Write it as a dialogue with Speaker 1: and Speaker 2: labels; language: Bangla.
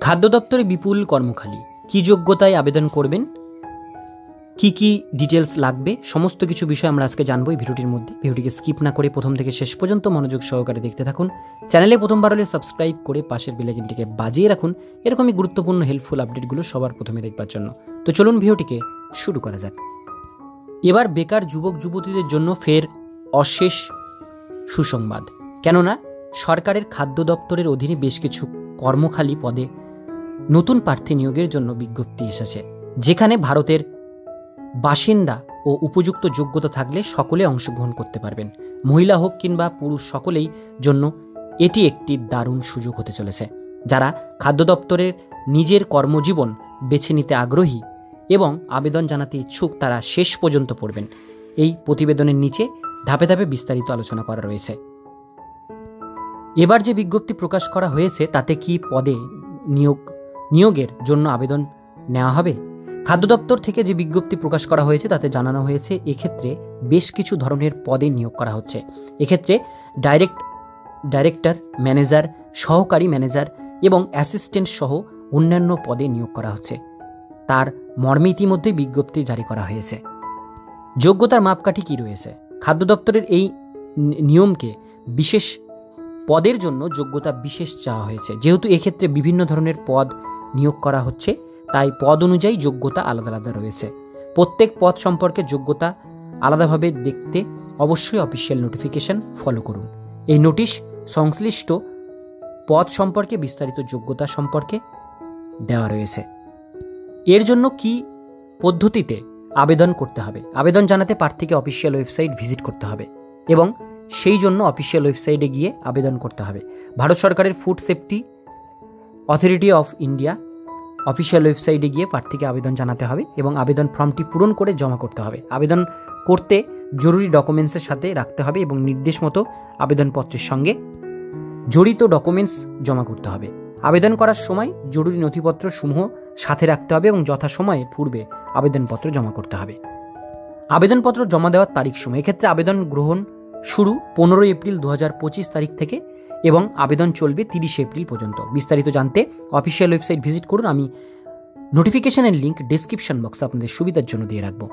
Speaker 1: খাদ্য দপ্তরে বিপুল কর্মখালি, কি যোগ্যতায় আবেদন করবেন, কি কি ডিটেলস লাগবে, সমস্ত কিছু বিষয় আমরা আজকে জানবো এই ভিডিওটির মধ্যে। ভিডিওটিকে স্কিপ না করে প্রথম থেকে শেষ পর্যন্ত মনোযোগ সহকারে দেখতে থাকুন। চ্যানেলে প্রথমবার হলে সাবস্ক্রাইব করে পাশের বেল আইকনটিকে বাজিয়ে রাখুন এরকমই গুরুত্বপূর্ণ হেল্পফুল আপডেটগুলো সবার প্রথমে দেখবার জন্য। তো চলুন ভিডিওটিকে শুরু করা যাক। এবার বেকার যুবক যুবতীদের জন্য ফের অশেষ সুসংবাদ, কেননা সরকারের খাদ্য দপ্তরের অধীনে বেশ কিছু কর্মখালি পদে নতুন প্রার্থী নিয়োগের জন্য বিজ্ঞপ্তি এসেছে, যেখানে ভারতের বাসিন্দা ও উপযুক্ত যোগ্যতা থাকলে সকলে অংশগ্রহণ করতে পারবেন। মহিলা হোক কিংবা পুরুষ, সকলেই জন্য এটি একটি দারুণ সুযোগ হতে চলেছে। যারা খাদ্য দপ্তরের নিজের কর্মজীবন বেছে নিতে আগ্রহী এবং আবেদন জানাতে ইচ্ছুক, তারা শেষ পর্যন্ত পড়বেন। এই প্রতিবেদনের নিচে ধাপে ধাপে বিস্তারিত আলোচনা করা রয়েছে। এবার যে বিজ্ঞপ্তি প্রকাশ করা হয়েছে তাতে কি পদে নিয়োগের জন্য আবেদন নেওয়া হবে। খাদ্য দপ্তর থেকে যে বিজ্ঞপ্তি প্রকাশ করা হয়েছে তাতে জানানো হয়েছে এক্ষেত্রে বেশ কিছু ধরনের পদে নিয়োগ করা হচ্ছে। এক্ষেত্রে ডাইরেক্টর, ম্যানেজার, সহকারী ম্যানেজার এবং অ্যাসিস্ট্যান্ট সহ অন্যান্য পদে নিয়োগ করা হচ্ছে। তার মর্মে ইতিমধ্যে বিজ্ঞপ্তি জারি করা হয়েছে। যোগ্যতার মাপকাঠি কি রয়েছে? খাদ্য দপ্তরের এই নিয়মকে বিশেষ পদের জন্য যোগ্যতা বিশেষ চাওয়া হয়েছে। যেহেতু এক্ষেত্রে বিভিন্ন ধরনের পদ নিয়োগ করা হচ্ছে, তাই পদ অনুযায়ী যোগ্যতা আলাদা আলাদা রয়েছে। প্রত্যেক পদ সম্পর্কে যোগ্যতা আলাদাভাবে দেখতে অবশ্যই অফিসিয়াল নোটিফিকেশন ফলো করুন। এই নোটিশ সংশ্লিষ্ট পদ সম্পর্কে বিস্তারিত যোগ্যতা সম্পর্কে দেওয়া রয়েছে। এর জন্য কি পদ্ধতিতে আবেদন করতে হবে? আবেদন জানাতে প্রার্থীকে অফিসিয়াল ওয়েবসাইট ভিজিট করতে হবে এবং সেই জন্য অফিসিয়াল ওয়েবসাইটে গিয়ে আবেদন করতে হবে। ভারত সরকারের food safety authority of India official ওয়েবসাইটে গিয়ে প্রার্থীকে আবেদন জানাতে হবে এবং আবেদন ফর্মটি পূরণ করে জমা করতে হবে। আবেদন করতে জরুরি ডকুমেন্টসের সাথে রাখতে হবে এবং নির্দেশ মতো আবেদনপত্রের সঙ্গে জড়িত ডকুমেন্টস জমা করতে হবে। আবেদন করার সময় জরুরি নথিপত্র সমূহ সাথে রাখতে হবে এবং যথাসময়ে পূর্বে আবেদনপত্র জমা করতে হবে। আবেদনপত্র জমা দেওয়ার তারিখ সময়, এক্ষেত্রে আবেদন গ্রহণ শুরু 15 এপ্রিল 2025 তারিখ থেকে এবং আবেদন চলবে 30 এপ্রিল পর্যন্ত। বিস্তারিত জানতে অফিসিয়াল ওয়েবসাইট ভিজিট করুন। আমি নোটিফিকেশনের লিঙ্ক ডেসক্রিপশন বক্সে আপনাদের সুবিধার জন্য দিয়ে রাখবো।